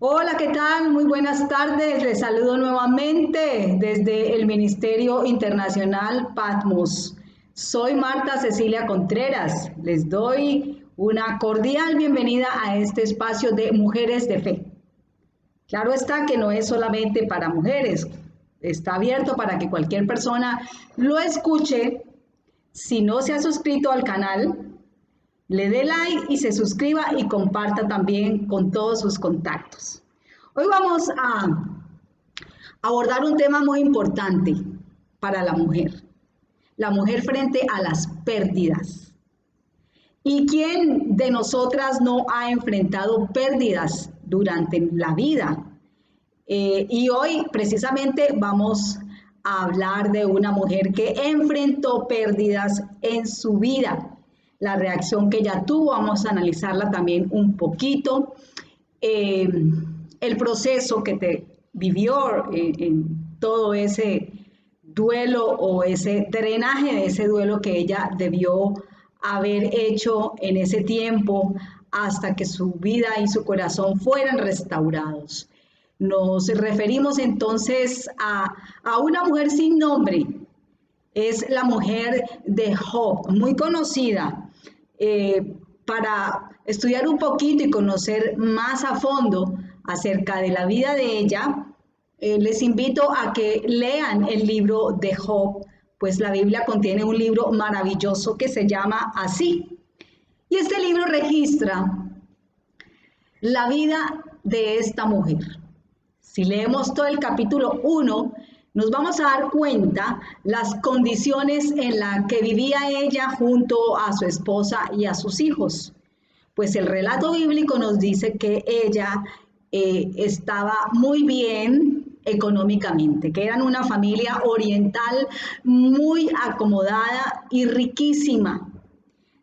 Hola, ¿qué tal? Muy buenas tardes. Les saludo nuevamente desde el Ministerio Internacional Patmos. Soy Marta Cecilia Contreras. Les doy una cordial bienvenida a este espacio de Mujeres de Fe. Claro está que no es solamente para mujeres, está abierto para que cualquier persona lo escuche. Si no se ha suscrito al canal, le dé like y se suscriba y comparta también con todos sus contactos. Hoy vamos a abordar un tema muy importante para la mujer frente a las pérdidas. ¿Y quién de nosotras no ha enfrentado pérdidas durante la vida? Y hoy precisamente vamos a hablar de una mujer que enfrentó pérdidas en su vida. La reacción que ella tuvo, vamos a analizarla también un poquito. El proceso que te vivió en todo ese duelo o ese drenaje de ese duelo que ella debió haber hecho en ese tiempo hasta que su vida y su corazón fueran restaurados. Nos referimos entonces a una mujer sin nombre. Es la mujer de Job, muy conocida. Para estudiar un poquito y conocer más a fondo acerca de la vida de ella, les invito a que lean el libro de Job, pues la Biblia contiene un libro maravilloso que se llama así. Y este libro registra la vida de esta mujer. Si leemos todo el capítulo 1, nos vamos a dar cuenta las condiciones en las que vivía ella junto a su esposa y a sus hijos. Pues el relato bíblico nos dice que ella estaba muy bien económicamente, que eran una familia oriental muy acomodada y riquísima.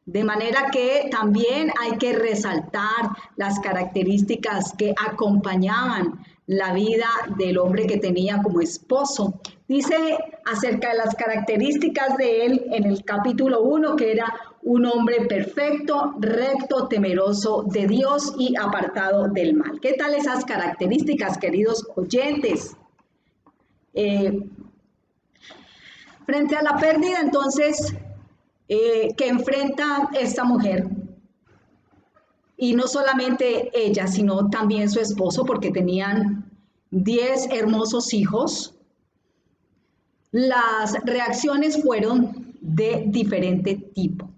De manera que también hay que resaltar las características que acompañaban la vida del hombre que tenía como esposo. Dice acerca de las características de él en el capítulo 1 que era un hombre perfecto, recto, temeroso de Dios y apartado del mal. ¿Qué tal esas características, queridos oyentes? Frente a la pérdida, entonces, que enfrenta esta mujer, y no solamente ella, sino también su esposo, porque tenían 10 hermosos hijos, las reacciones fueron de diferente tipo,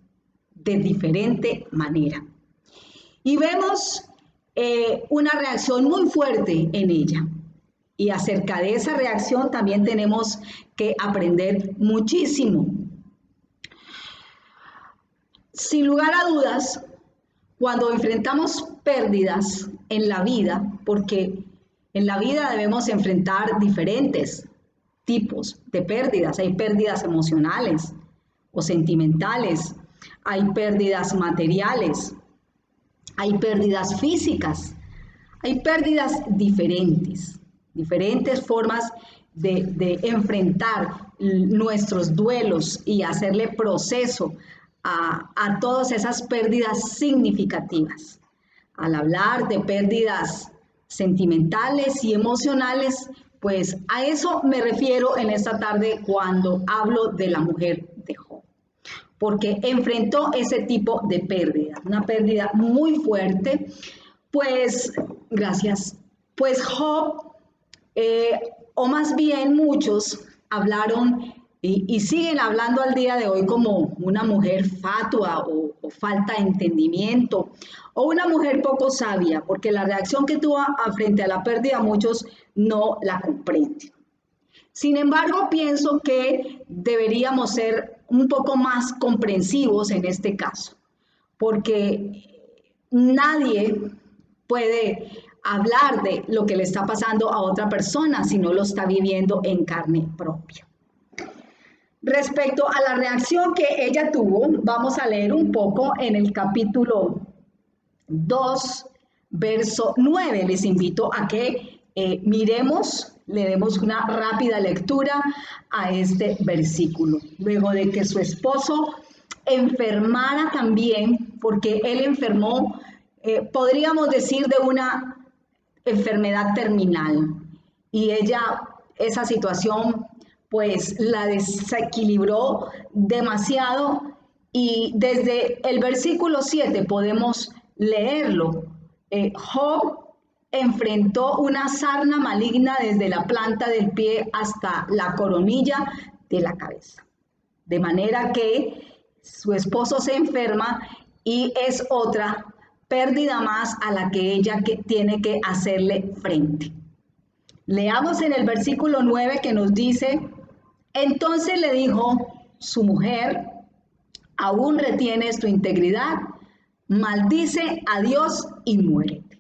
de diferente manera. Y vemos una reacción muy fuerte en ella. Y acerca de esa reacción también tenemos que aprender muchísimo. Sin lugar a dudas, cuando enfrentamos pérdidas en la vida, porque en la vida debemos enfrentar diferentes tipos de pérdidas. Hay pérdidas emocionales o sentimentales, hay pérdidas materiales, hay pérdidas físicas, hay pérdidas diferentes, diferentes formas de enfrentar nuestros duelos y hacerle proceso a todas esas pérdidas significativas. Al hablar de pérdidas sentimentales y emocionales, pues a eso me refiero en esta tarde cuando hablo de la mujer de Job, porque enfrentó ese tipo de pérdida, una pérdida muy fuerte. Pues, gracias, pues Job, o más bien muchos, hablaron y siguen hablando al día de hoy como una mujer fatua o falta de entendimiento o una mujer poco sabia, porque la reacción que tuvo frente a la pérdida muchos no la comprenden. Sin embargo, pienso que deberíamos ser un poco más comprensivos en este caso, porque nadie puede hablar de lo que le está pasando a otra persona si no lo está viviendo en carne propia. Respecto a la reacción que ella tuvo, vamos a leer un poco en el capítulo 2, verso 9. Les invito a que miremos, le demos una rápida lectura a este versículo. Luego de que su esposo enfermara también, porque él enfermó, podríamos decir enfermedad terminal. Y esa situación, pues la desequilibró demasiado. Y desde el versículo 7 podemos leerlo. Job enfrentó una sarna maligna desde la planta del pie hasta la coronilla de la cabeza. De manera que su esposo se enferma y es otra pérdida más a la que ella tiene que hacerle frente. Leamos en el versículo 9 que nos dice, entonces le dijo su mujer, aún retienes tu integridad, maldice a Dios y muérete.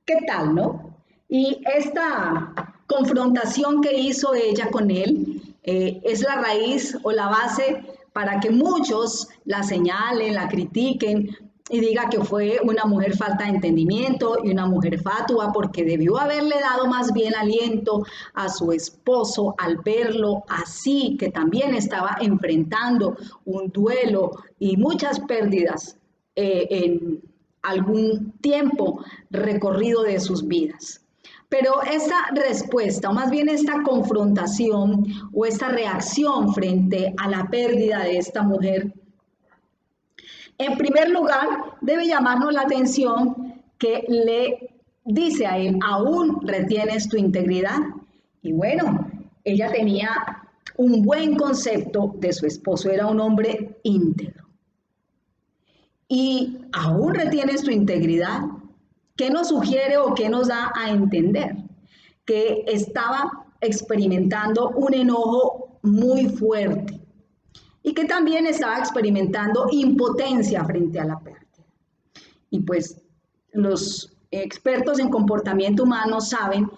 ¿Qué tal, no? Y esta confrontación que hizo ella con él es la raíz o la base para que muchos la señalen, la critiquen y diga que fue una mujer falta de entendimiento y una mujer fatua porque debió haberle dado más bien aliento a su esposo al verlo así, que también estaba enfrentando un duelo y muchas pérdidas en algún tiempo recorrido de sus vidas. Pero esta respuesta, o más bien esta confrontación o esta reacción frente a la pérdida de esta mujer, en primer lugar, debe llamarnos la atención que le dice a él, aún retienes tu integridad. Y bueno, ella tenía un buen concepto de su esposo, era un hombre íntegro. Y aún retienes tu integridad. ¿Qué nos sugiere o qué nos da a entender? Que estaba experimentando un enojo muy fuerte y que también estaba experimentando impotencia frente a la pérdida. Y pues los expertos en comportamiento humano saben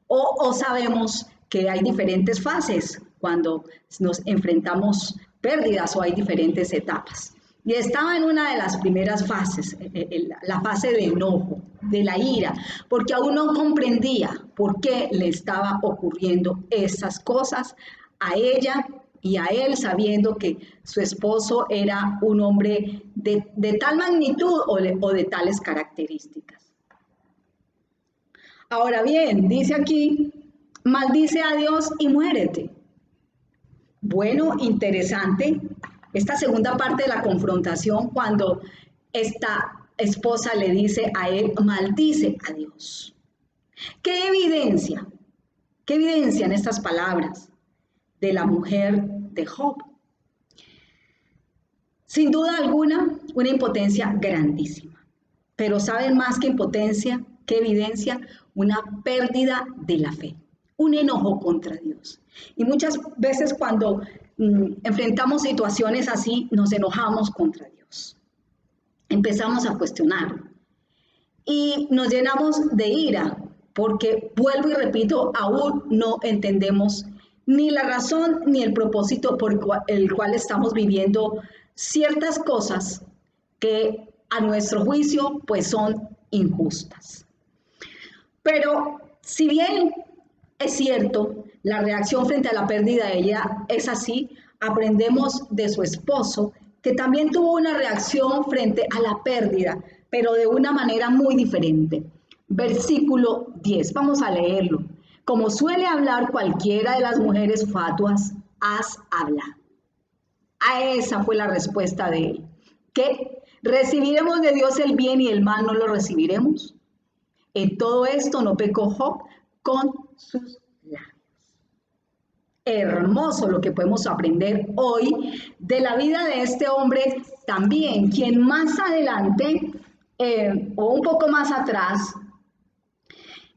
o sabemos que hay diferentes fases cuando nos enfrentamos pérdidas o hay diferentes etapas. Y estaba en una de las primeras fases, la fase de enojo, de la ira, porque aún no comprendía por qué le estaba ocurriendo esas cosas a ella y a él, sabiendo que su esposo era un hombre de tal magnitud o de tales características. Ahora bien, dice aquí, maldice a Dios y muérete. Bueno, interesante. Esta segunda parte de la confrontación, cuando esta esposa le dice a él, maldice a Dios. ¿Qué evidencia? ¿Qué evidencian estas palabras de la mujer de Job? Sin duda alguna, una impotencia grandísima. Pero ¿saben más que impotencia? ¿Qué evidencia? Una pérdida de la fe, un enojo contra Dios. Y muchas veces cuando enfrentamos situaciones así, nos enojamos contra Dios. Empezamos a cuestionarlo y nos llenamos de ira porque, vuelvo y repito, aún no entendemos ni la razón ni el propósito por el cual estamos viviendo ciertas cosas que a nuestro juicio pues son injustas. Pero si bien es cierto, la reacción frente a la pérdida de ella es así, aprendemos de su esposo, que también tuvo una reacción frente a la pérdida, pero de una manera muy diferente. Versículo 10, vamos a leerlo. Como suele hablar cualquiera de las mujeres fatuas, haz hablar. A esa fue la respuesta de él. ¿Qué? ¿Recibiremos de Dios el bien y el mal no lo recibiremos? En todo esto no pecó Job con sus labios. Hermoso lo que podemos aprender hoy de la vida de este hombre también, quien más adelante o un poco más atrás,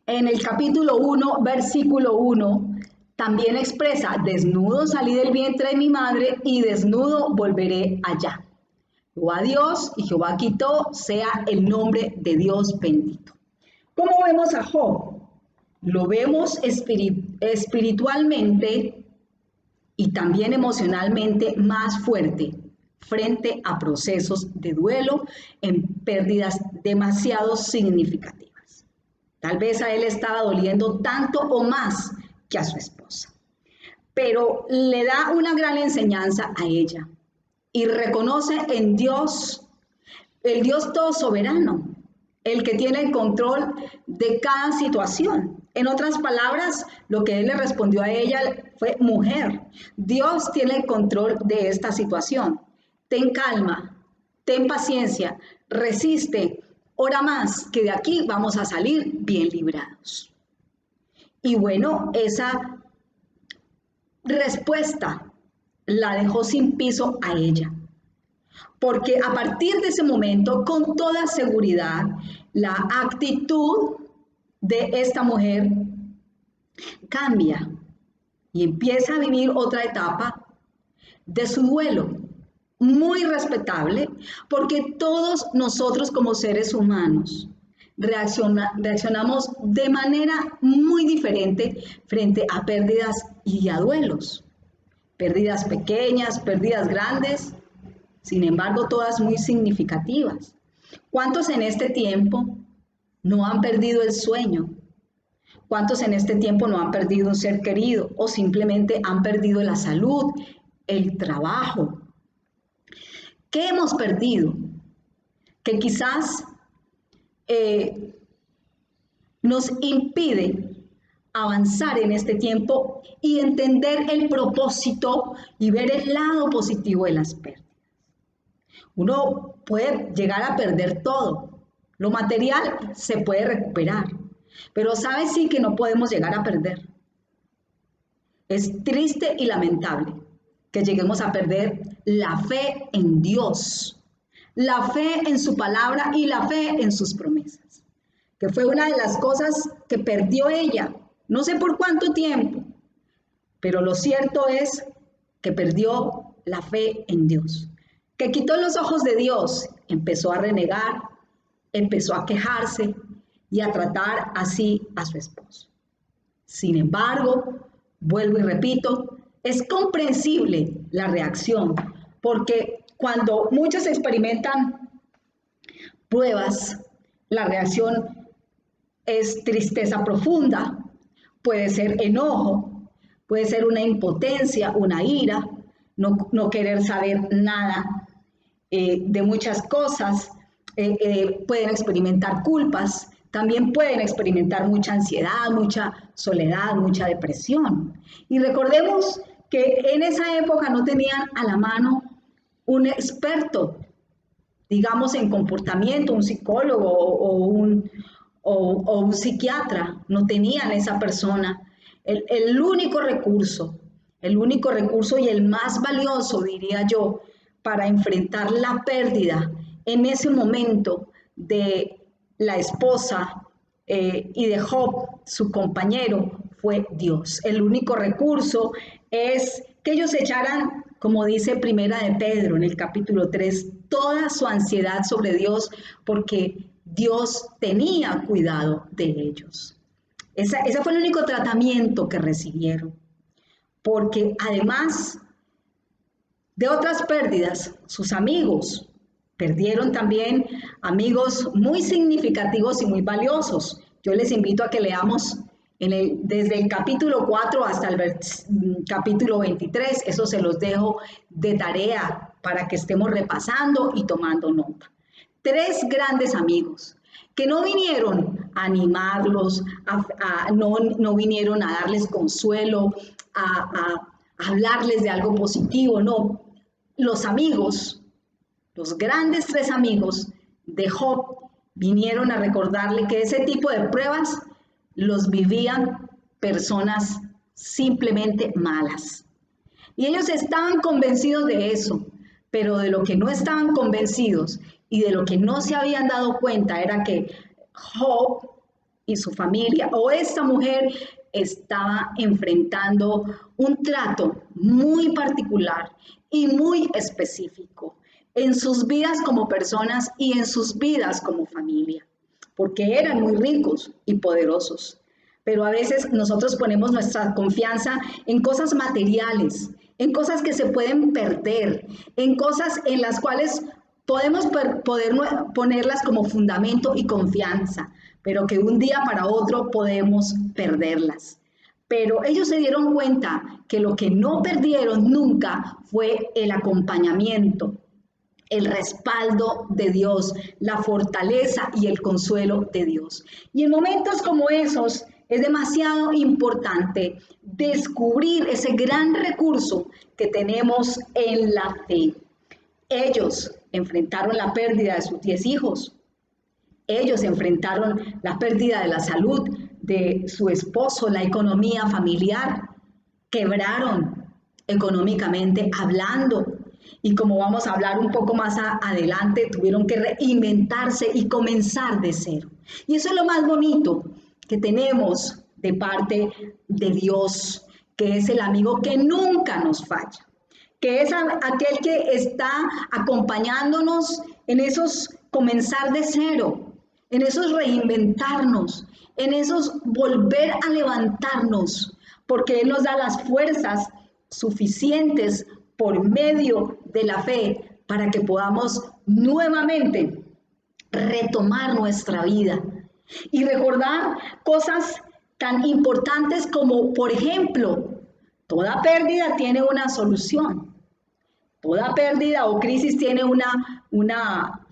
en el capítulo 1, versículo 1, también expresa, desnudo salí del vientre de mi madre y desnudo volveré allá. Jehová Dios y Jehová quitó, sea el nombre de Dios bendito. ¿Cómo vemos a Job? Lo vemos espiritualmente y también emocionalmente más fuerte frente a procesos de duelo en pérdidas demasiado significativas. Tal vez a él estaba doliendo tanto o más que a su esposa, pero le da una gran enseñanza a ella y reconoce en Dios, el Dios todo soberano, el que tiene el control de cada situación. En otras palabras, lo que él le respondió a ella fue: mujer, Dios tiene el control de esta situación. Ten calma, ten paciencia, resiste, ora más, que de aquí vamos a salir bien librados. Y bueno, esa respuesta la dejó sin piso a ella, porque a partir de ese momento, con toda seguridad, la actitud de esta mujer cambia y empieza a vivir otra etapa de su duelo, muy respetable, porque todos nosotros como seres humanos reaccionamos de manera muy diferente frente a pérdidas y a duelos. Pérdidas pequeñas, pérdidas grandes, sin embargo, todas muy significativas. ¿Cuántos en este tiempo no han perdido el sueño? ¿Cuántos en este tiempo no han perdido un ser querido o simplemente han perdido la salud, el trabajo? ¿Qué hemos perdido? Que quizás nos impide avanzar en este tiempo y entender el propósito y ver el lado positivo de las pérdidas. Uno puede llegar a perder todo. Lo material se puede recuperar, pero ¿sabes sí que no podemos llegar a perder? Es triste y lamentable que lleguemos a perder la fe en Dios, la fe en su palabra y la fe en sus promesas, que fue una de las cosas que perdió ella, no sé por cuánto tiempo, pero lo cierto es que perdió la fe en Dios, que quitó los ojos de Dios, empezó a renegar, empezó a quejarse y a tratar así a su esposo. Sin embargo, vuelvo y repito, es comprensible la reacción, porque cuando muchos experimentan pruebas, la reacción es tristeza profunda, puede ser enojo, puede ser una impotencia, una ira, no querer saber nada de muchas cosas, pueden experimentar culpas, también pueden experimentar mucha ansiedad, mucha soledad, mucha depresión. Y recordemos que en esa época no tenían a la mano un experto, digamos en comportamiento, un psicólogo o un psiquiatra, no tenían esa persona. El único recurso y el más valioso, diría yo, para enfrentar la pérdida en ese momento de la esposa y de Job, su compañero, fue Dios. El único recurso es que ellos echaran, como dice Primera de Pedro en el capítulo 3, toda su ansiedad sobre Dios, porque Dios tenía cuidado de ellos. Ese fue el único tratamiento que recibieron, porque además de otras pérdidas, sus amigos perdieron también amigos muy significativos y muy valiosos. Yo les invito a que leamos desde el capítulo 4 hasta el capítulo 23, eso se los dejo de tarea para que estemos repasando y tomando nota. 3 grandes amigos que no vinieron a animarlos, no vinieron a darles consuelo, a hablarles de algo positivo, no. Los amigos, los grandes 3 amigos de Job vinieron a recordarle que ese tipo de pruebas los vivían personas simplemente malas. Y ellos estaban convencidos de eso, pero de lo que no estaban convencidos y de lo que no se habían dado cuenta era que Job y su familia o esta mujer estaba enfrentando un trato muy particular y muy específico en sus vidas como personas y en sus vidas como familia, porque eran muy ricos y poderosos. Pero a veces nosotros ponemos nuestra confianza en cosas materiales, en cosas que se pueden perder, en cosas en las cuales podemos ponerlas como fundamento y confianza, pero que de un día para otro podemos perderlas. Pero ellos se dieron cuenta que lo que no perdieron nunca fue el acompañamiento, el respaldo de Dios, la fortaleza y el consuelo de Dios. Y en momentos como esos es demasiado importante descubrir ese gran recurso que tenemos en la fe. Ellos enfrentaron la pérdida de sus 10 hijos. Ellos enfrentaron la pérdida de la salud de su esposo, la economía familiar. Quebraron económicamente hablando. Y como vamos a hablar un poco más adelante, tuvieron que reinventarse y comenzar de cero. Y eso es lo más bonito que tenemos de parte de Dios, que es el amigo que nunca nos falla, que es aquel que está acompañándonos en esos comenzar de cero, en esos reinventarnos, en esos volver a levantarnos, porque Él nos da las fuerzas suficientes por medio de la fe para que podamos nuevamente retomar nuestra vida y recordar cosas tan importantes como, por ejemplo, toda pérdida tiene una solución. Toda pérdida o crisis tiene una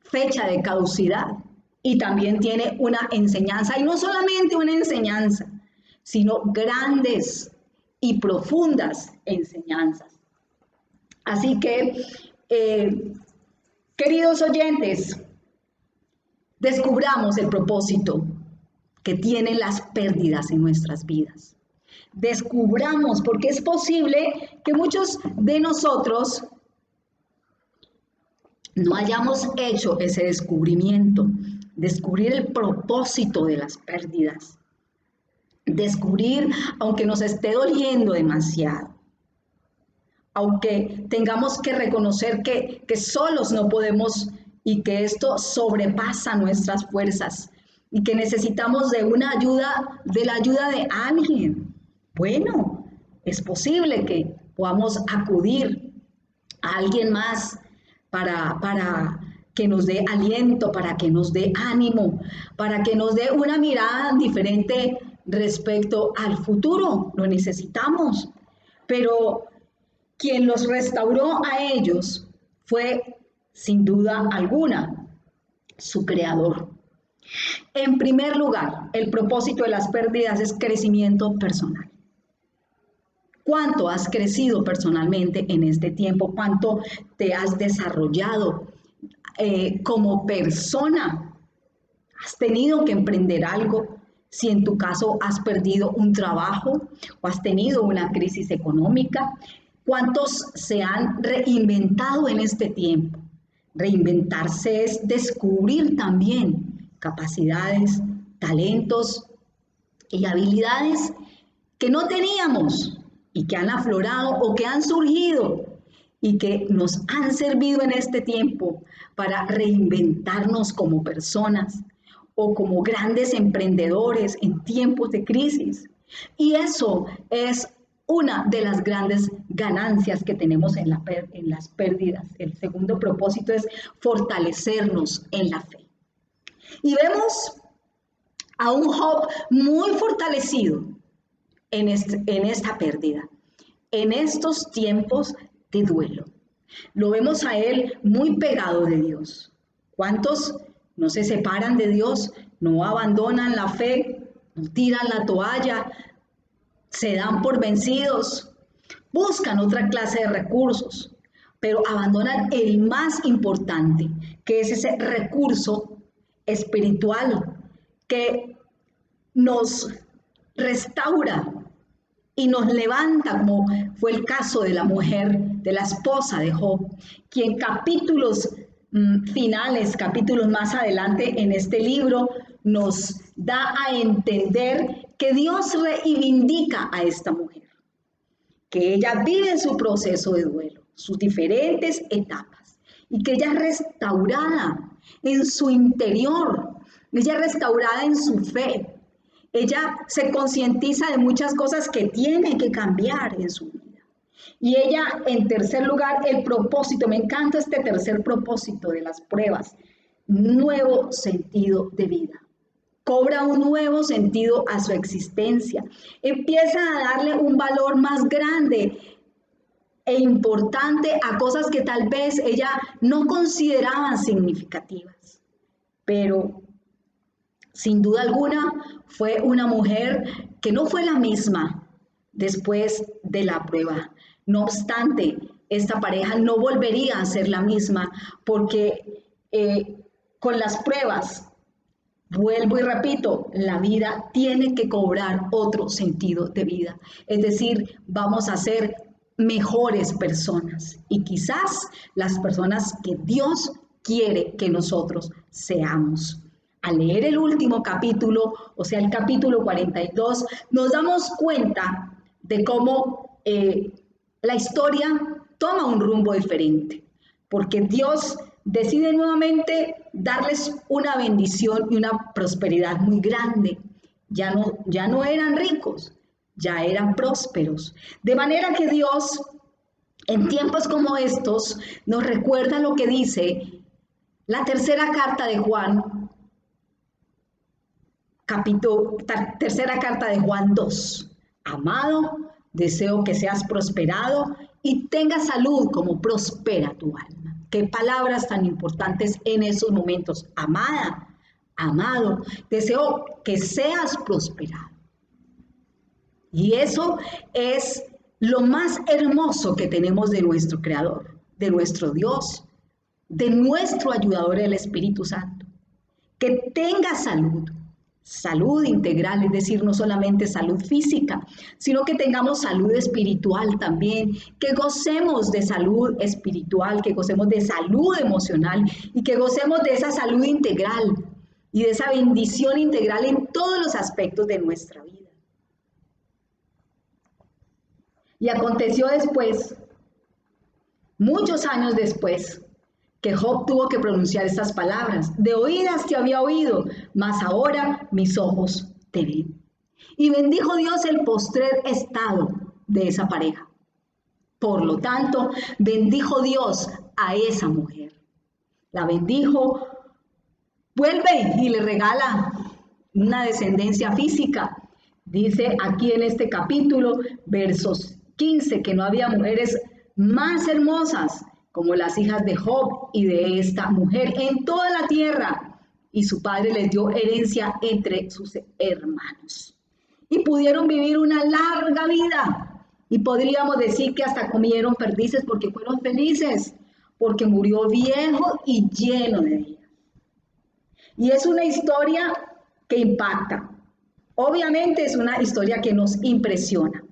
fecha de caducidad y también tiene una enseñanza. Y no solamente una enseñanza, sino grandes y profundas enseñanzas. Así que, queridos oyentes, descubramos el propósito que tienen las pérdidas en nuestras vidas. Descubramos, porque es posible que muchos de nosotros no hayamos hecho ese descubrimiento, descubrir el propósito de las pérdidas, descubrir, aunque nos esté doliendo demasiado, aunque tengamos que reconocer que solos no podemos y que esto sobrepasa nuestras fuerzas y que necesitamos de una ayuda, de la ayuda de alguien. Bueno, es posible que podamos acudir a alguien más para que nos dé aliento, para que nos dé ánimo, para que nos dé una mirada diferente respecto al futuro. Lo necesitamos. Pero quien los restauró a ellos fue, sin duda alguna, su creador. En primer lugar, el propósito de las pérdidas es crecimiento personal. ¿Cuánto has crecido personalmente en este tiempo? ¿Cuánto te has desarrollado como persona? ¿Has tenido que emprender algo? Si en tu caso has perdido un trabajo o has tenido una crisis económica, ¿cuántos se han reinventado en este tiempo? Reinventarse es descubrir también capacidades, talentos y habilidades que no teníamos y que han aflorado o que han surgido y que nos han servido en este tiempo para reinventarnos como personas o como grandes emprendedores en tiempos de crisis. Y eso es una de las grandes ganancias que tenemos en las pérdidas. El segundo propósito es fortalecernos en la fe. Y vemos a un Job muy fortalecido en esta pérdida, en estos tiempos de duelo. Lo vemos a él muy pegado de Dios. ¿Cuántos no se separan de Dios, no abandonan la fe, no tiran la toalla, se dan por vencidos, buscan otra clase de recursos, pero abandonan el más importante, que es ese recurso espiritual que nos restaura y nos levanta, como fue el caso de la mujer, de la esposa de Job, quien capítulos finales, capítulos más adelante en este libro, nos da a entender que Dios reivindica a esta mujer, que ella vive su proceso de duelo, sus diferentes etapas, y que ella es restaurada en su interior, ella es restaurada en su fe. Ella se concientiza de muchas cosas que tiene que cambiar en su vida. Y ella, en tercer lugar, el propósito. Me encanta este tercer propósito de las pruebas. Nuevo sentido de vida. Cobra un nuevo sentido a su existencia. Empieza a darle un valor más grande e importante a cosas que tal vez ella no consideraba significativas. Pero sin duda alguna fue una mujer que no fue la misma después de la prueba. No obstante, esta pareja no volvería a ser la misma porque con las pruebas, vuelvo y repito, la vida tiene que cobrar otro sentido de vida. Es decir, vamos a ser mejores personas y quizás las personas que Dios quiere que nosotros seamos. Al leer el último capítulo, o sea, el capítulo 42, nos damos cuenta de cómo la historia toma un rumbo diferente, porque Dios decide nuevamente darles una bendición y una prosperidad muy grande. Ya no eran ricos, ya eran prósperos. De manera que Dios, en tiempos como estos, nos recuerda lo que dice la tercera carta de Juan, tercera carta de Juan 2. Amado, deseo que seas prosperado y tengas salud como prospera tu alma. Qué palabras tan importantes en esos momentos. Amada, amado, deseo que seas prosperado. Y eso es lo más hermoso que tenemos de nuestro Creador, de nuestro Dios, de nuestro ayudador, el Espíritu Santo. Que tengas salud. Salud integral, es decir, no solamente salud física, sino que tengamos salud espiritual también, que gocemos de salud espiritual, que gocemos de salud emocional y que gocemos de esa salud integral y de esa bendición integral en todos los aspectos de nuestra vida. Y aconteció después, muchos años después, que Job tuvo que pronunciar estas palabras. De oídas te había oído, mas ahora mis ojos te ven. Y bendijo Dios el postrer estado de esa pareja. Por lo tanto, bendijo Dios a esa mujer. La bendijo, vuelve y le regala una descendencia física. Dice aquí en este capítulo, versos 15, que no había mujeres más hermosas como las hijas de Job y de esta mujer en toda la tierra, y su padre les dio herencia entre sus hermanos. Y pudieron vivir una larga vida, y podríamos decir que hasta comieron perdices porque fueron felices, porque murió viejo y lleno de días. Y es una historia que impacta. Obviamente es una historia que nos impresiona,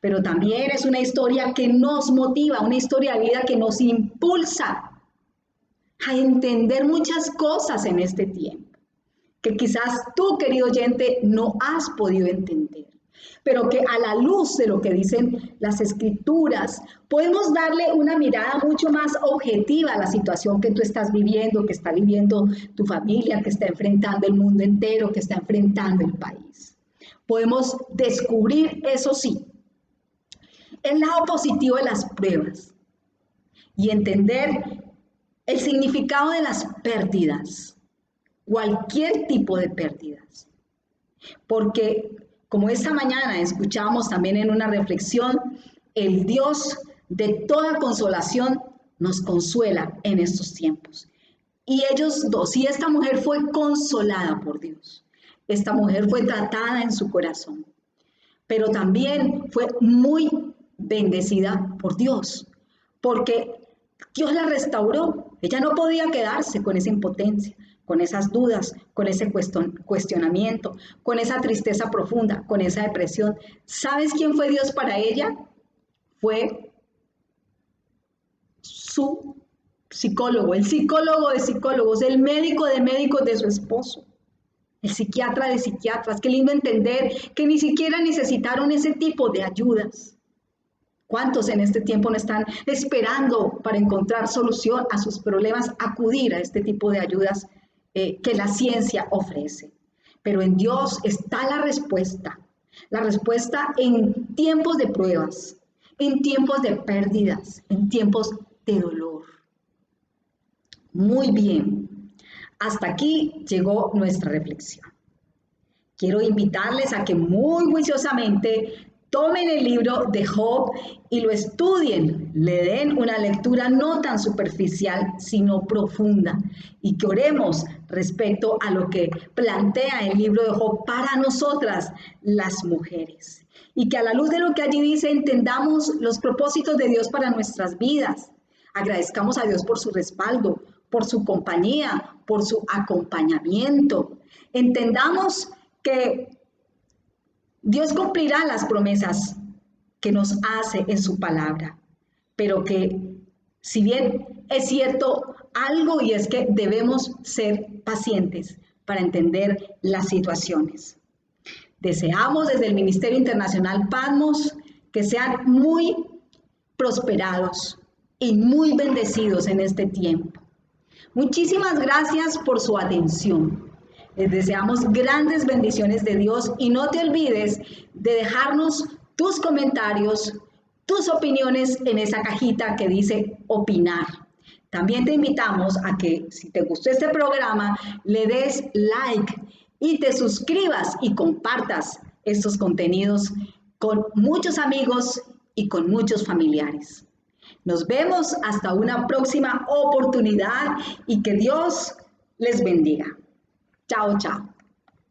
pero también es una historia que nos motiva, una historia de vida que nos impulsa a entender muchas cosas en este tiempo, que quizás tú, querido oyente, no has podido entender, pero que a la luz de lo que dicen las escrituras, podemos darle una mirada mucho más objetiva a la situación que tú estás viviendo, que está viviendo tu familia, que está enfrentando el mundo entero, que está enfrentando el país. Podemos descubrir, eso sí, el lado positivo de las pruebas y entender el significado de las pérdidas, cualquier tipo de pérdidas. Porque, como esta mañana escuchábamos también en una reflexión, el Dios de toda consolación nos consuela en estos tiempos. Y ellos dos, y esta mujer fue consolada por Dios. Esta mujer fue tratada en su corazón, pero también fue muy bendecida por Dios, porque Dios la restauró. Ella no podía quedarse con esa impotencia, con esas dudas, con ese cuestionamiento, con esa tristeza profunda, con esa depresión. ¿Sabes quién fue Dios para ella? Fue su psicólogo, el psicólogo de psicólogos, el médico de médicos de su esposo, el psiquiatra de psiquiatras. Qué lindo entender que ni siquiera necesitaron ese tipo de ayudas. ¿Cuántos en este tiempo no están esperando para encontrar solución a sus problemas, acudir a este tipo de ayudas que la ciencia ofrece? Pero en Dios está la respuesta en tiempos de pruebas, en tiempos de pérdidas, en tiempos de dolor. Muy bien, hasta aquí llegó nuestra reflexión. Quiero invitarles a que muy juiciosamente tomen el libro de Job y lo estudien, le den una lectura no tan superficial, sino profunda, y que oremos respecto a lo que plantea el libro de Job para nosotras, las mujeres. Y que a la luz de lo que allí dice, entendamos los propósitos de Dios para nuestras vidas. Agradezcamos a Dios por su respaldo, por su compañía, por su acompañamiento. Entendamos que Dios cumplirá las promesas que nos hace en su palabra, pero que si bien es cierto algo, y es que debemos ser pacientes para entender las situaciones. Deseamos desde el Ministerio Internacional Patmos que sean muy prosperados y muy bendecidos en este tiempo. Muchísimas gracias por su atención. Les deseamos grandes bendiciones de Dios y no te olvides de dejarnos tus comentarios, tus opiniones en esa cajita que dice opinar. También te invitamos a que si te gustó este programa, le des like y te suscribas y compartas estos contenidos con muchos amigos y con muchos familiares. Nos vemos hasta una próxima oportunidad y que Dios les bendiga. Chao, chao.